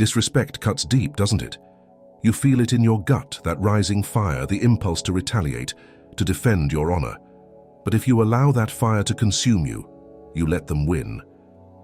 Disrespect cuts deep, doesn't it? You feel it in your gut, that rising fire, the impulse to retaliate, to defend your honor. But if you allow that fire to consume you, you let them win.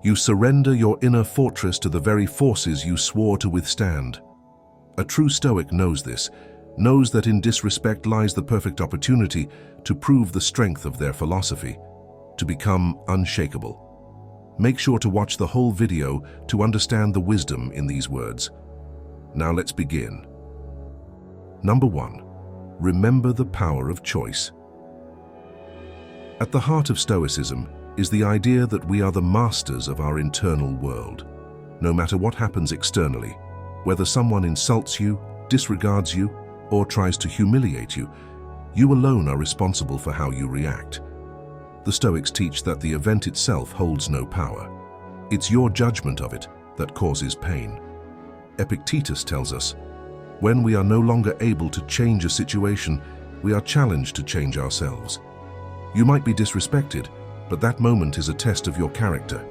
You surrender your inner fortress to the very forces you swore to withstand. A true Stoic knows this, knows that in disrespect lies the perfect opportunity to prove the strength of their philosophy, to become unshakable. Make sure to watch the whole video to understand the wisdom in these words. Now let's begin. Number 1. Remember the power of choice. At the heart of Stoicism is the idea that we are the masters of our internal world. No matter what happens externally, whether someone insults you, disregards you, or tries to humiliate you, you alone are responsible for how you react. The Stoics teach that the event itself holds no power. It's your judgment of it that causes pain. Epictetus tells us, when we are no longer able to change a situation, we are challenged to change ourselves. You might be disrespected, but that moment is a test of your character.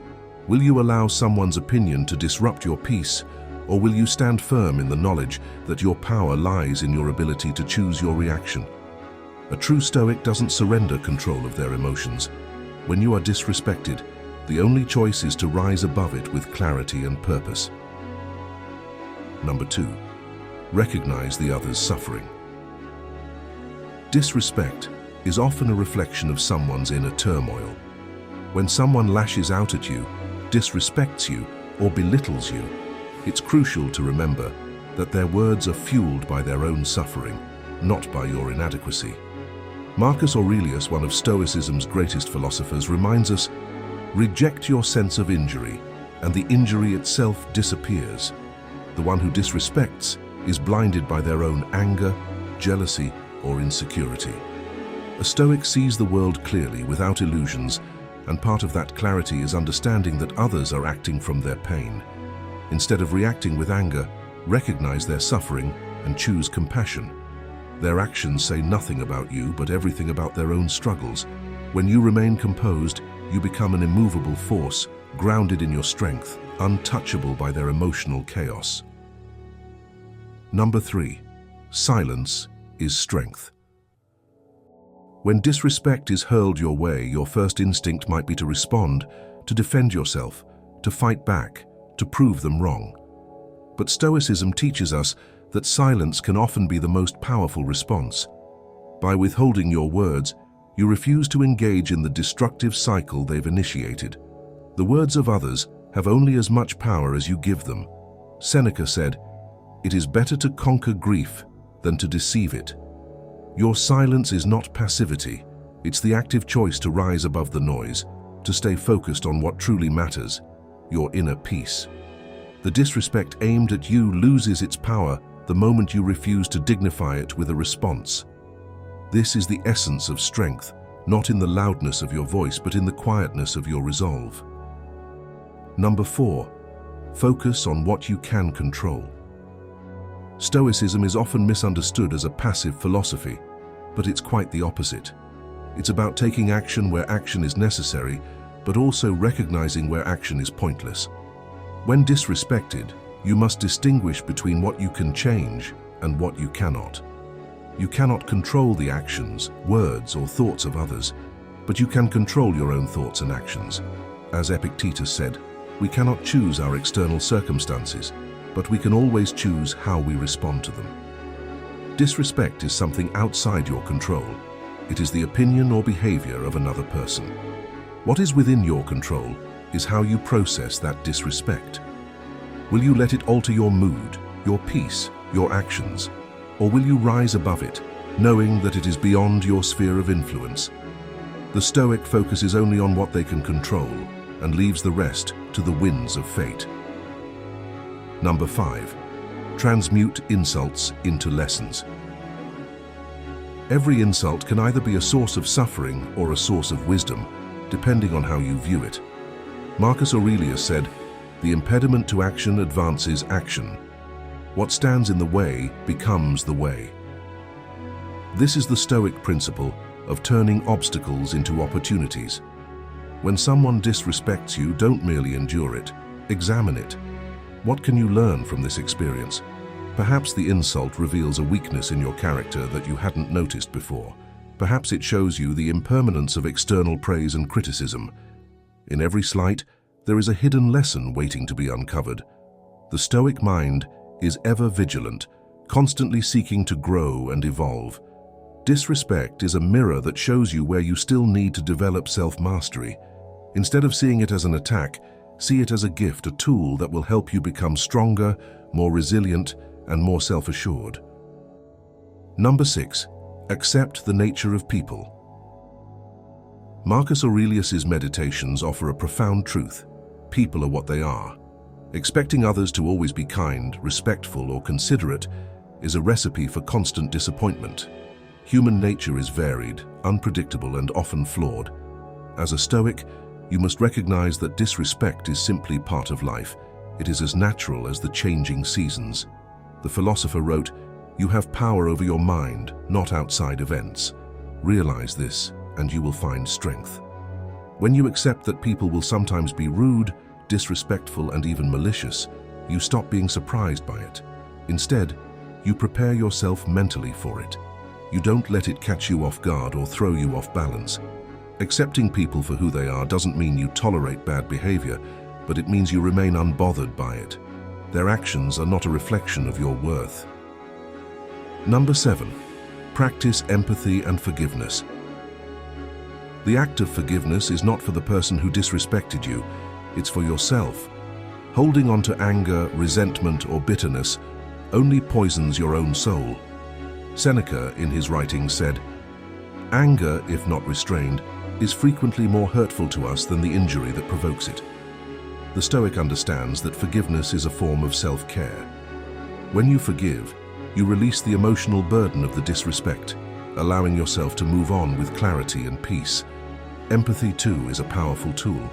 Will you allow someone's opinion to disrupt your peace, or will you stand firm in the knowledge that your power lies in your ability to choose your reaction? A true Stoic doesn't surrender control of their emotions. When you are disrespected, the only choice is to rise above it with clarity and purpose. Number 2. Recognize the other's suffering. Disrespect is often a reflection of someone's inner turmoil. When someone lashes out at you, disrespects you, or belittles you, it's crucial to remember that their words are fueled by their own suffering, not by your inadequacy. Marcus Aurelius, one of Stoicism's greatest philosophers, reminds us, reject your sense of injury, and the injury itself disappears. The one who disrespects is blinded by their own anger, jealousy, or insecurity. A Stoic sees the world clearly, without illusions, and part of that clarity is understanding that others are acting from their pain. Instead of reacting with anger, recognize their suffering and choose compassion. Their actions say nothing about you, but everything about their own struggles. When you remain composed, you become an immovable force, grounded in your strength, untouchable by their emotional chaos. Number 3. Silence is strength. When disrespect is hurled your way, your first instinct might be to respond, to defend yourself, to fight back, to prove them wrong. But Stoicism teaches us that silence can often be the most powerful response. By withholding your words, you refuse to engage in the destructive cycle they've initiated. The words of others have only as much power as you give them. Seneca said, "It is better to conquer grief than to deceive it." Your silence is not passivity. It's the active choice to rise above the noise, to stay focused on what truly matters, your inner peace. The disrespect aimed at you loses its power the moment you refuse to dignify it with a response. This is the essence of strength, not in the loudness of your voice, but in the quietness of your resolve. Number 4. Focus on what you can control. Stoicism is often misunderstood as a passive philosophy, but it's quite the opposite. It's about taking action where action is necessary, but also recognizing where action is pointless. When disrespected, you must distinguish between what you can change and what you cannot. You cannot control the actions, words, or thoughts of others, but you can control your own thoughts and actions. As Epictetus said, we cannot choose our external circumstances, but we can always choose how we respond to them. Disrespect is something outside your control. It is the opinion or behavior of another person. What is within your control is how you process that disrespect. Will you let it alter your mood, your peace, your actions? Or will you rise above it, knowing that it is beyond your sphere of influence? The Stoic focuses only on what they can control and leaves the rest to the winds of fate. Number 5. Transmute insults into lessons. Every insult can either be a source of suffering or a source of wisdom, depending on how you view it. Marcus Aurelius said, "The impediment to action advances action. What stands in the way becomes the way." This is the Stoic principle of turning obstacles into opportunities. When someone disrespects you, don't merely endure it, examine it. What can you learn from this experience? Perhaps the insult reveals a weakness in your character that you hadn't noticed before. Perhaps it shows you the impermanence of external praise and criticism. In every slight, there is a hidden lesson waiting to be uncovered. The Stoic mind is ever vigilant, constantly seeking to grow and evolve. Disrespect is a mirror that shows you where you still need to develop self-mastery. Instead of seeing it as an attack, see it as a gift, a tool that will help you become stronger, more resilient, and more self-assured. Number 6. Accept the nature of people. Marcus Aurelius's meditations offer a profound truth. People are what they are. Expecting others to always be kind, respectful, or considerate is a recipe for constant disappointment. Human nature is varied, unpredictable, and often flawed. As a Stoic, you must recognize that disrespect is simply part of life. It is as natural as the changing seasons. The philosopher wrote, "You have power over your mind, not outside events. Realize this, and you will find strength." When you accept that people will sometimes be rude, disrespectful, and even malicious, you stop being surprised by it. Instead, you prepare yourself mentally for it. You don't let it catch you off guard or throw you off balance. Accepting people for who they are doesn't mean you tolerate bad behavior, but it means you remain unbothered by it. Their actions are not a reflection of your worth. Number 7. Practice empathy and forgiveness. The act of forgiveness is not for the person who disrespected you, it's for yourself. Holding on to anger, resentment, or bitterness only poisons your own soul. Seneca, in his writings, said, "Anger, if not restrained, is frequently more hurtful to us than the injury that provokes it." The Stoic understands that forgiveness is a form of self-care. When you forgive, you release the emotional burden of the disrespect, allowing yourself to move on with clarity and peace. Empathy, too, is a powerful tool.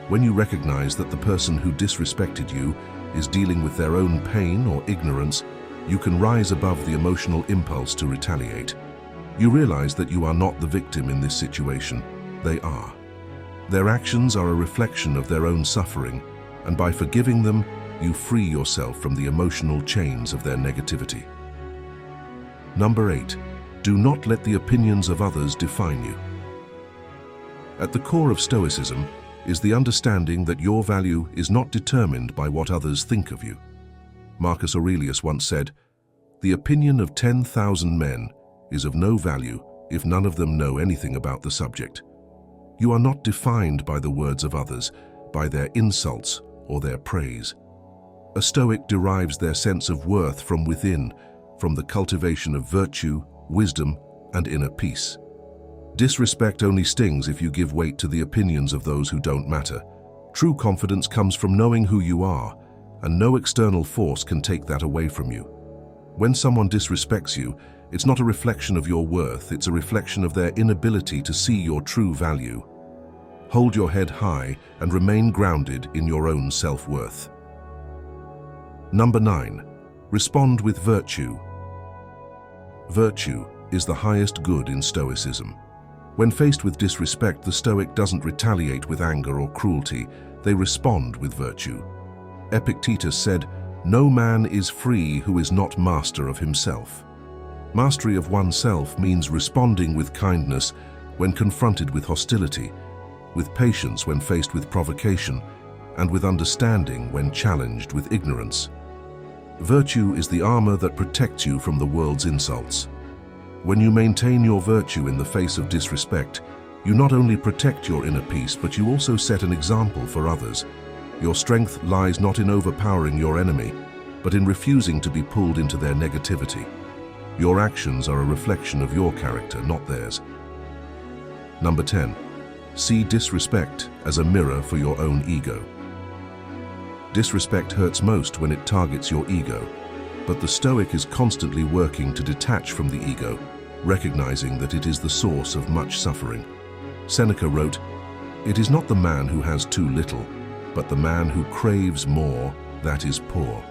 When you recognize that the person who disrespected you is dealing with their own pain or ignorance, you can rise above the emotional impulse to retaliate. You realize that you are not the victim in this situation, they are. Their actions are a reflection of their own suffering, and by forgiving them, you free yourself from the emotional chains of their negativity. Number 8. Do not let the opinions of others define you. At the core of Stoicism is the understanding that your value is not determined by what others think of you. Marcus Aurelius once said, "The opinion of 10,000 men is of no value if none of them know anything about the subject." You are not defined by the words of others, by their insults or their praise. A Stoic derives their sense of worth from within, from the cultivation of virtue, wisdom, and inner peace. Disrespect only stings if you give weight to the opinions of those who don't matter. True confidence comes from knowing who you are, and no external force can take that away from you. When someone disrespects you, it's not a reflection of your worth, it's a reflection of their inability to see your true value. Hold your head high and remain grounded in your own self-worth. Number 9. Respond with virtue. Virtue is the highest good in Stoicism. When faced with disrespect, the Stoic doesn't retaliate with anger or cruelty, they respond with virtue. Epictetus said, "No man is free who is not master of himself." Mastery of oneself means responding with kindness when confronted with hostility, with patience when faced with provocation, and with understanding when challenged with ignorance. Virtue is the armor that protects you from the world's insults. When you maintain your virtue in the face of disrespect, you not only protect your inner peace, but you also set an example for others. Your strength lies not in overpowering your enemy, but in refusing to be pulled into their negativity. Your actions are a reflection of your character, not theirs. Number 10. See disrespect as a mirror for your own ego. Disrespect hurts most when it targets your ego, but the Stoic is constantly working to detach from the ego, recognizing that it is the source of much suffering. Seneca wrote, "It is not the man who has too little, but the man who craves more that is poor."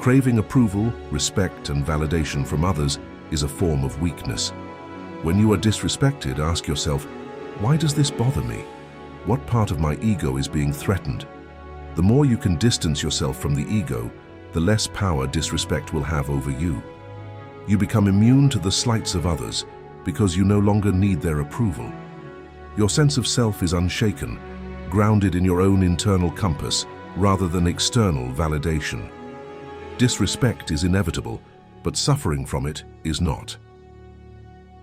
Craving approval, respect, and validation from others is a form of weakness. When you are disrespected, ask yourself, why does this bother me? What part of my ego is being threatened? The more you can distance yourself from the ego, the less power disrespect will have over you. You become immune to the slights of others because you no longer need their approval. Your sense of self is unshaken, grounded in your own internal compass rather than external validation. Disrespect is inevitable, but suffering from it is not.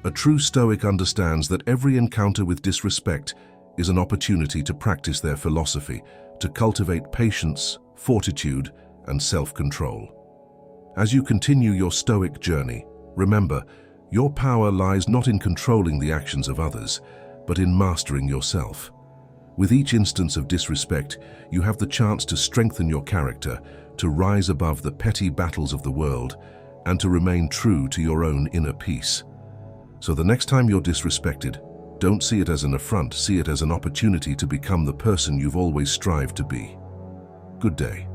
A true Stoic understands that every encounter with disrespect is an opportunity to practice their philosophy, to cultivate patience, fortitude, and self-control. As you continue your Stoic journey, remember, your power lies not in controlling the actions of others, but in mastering yourself. With each instance of disrespect, you have the chance to strengthen your character, to rise above the petty battles of the world, and to remain true to your own inner peace. So the next time you're disrespected, don't see it as an affront, see it as an opportunity to become the person you've always strived to be. Good day.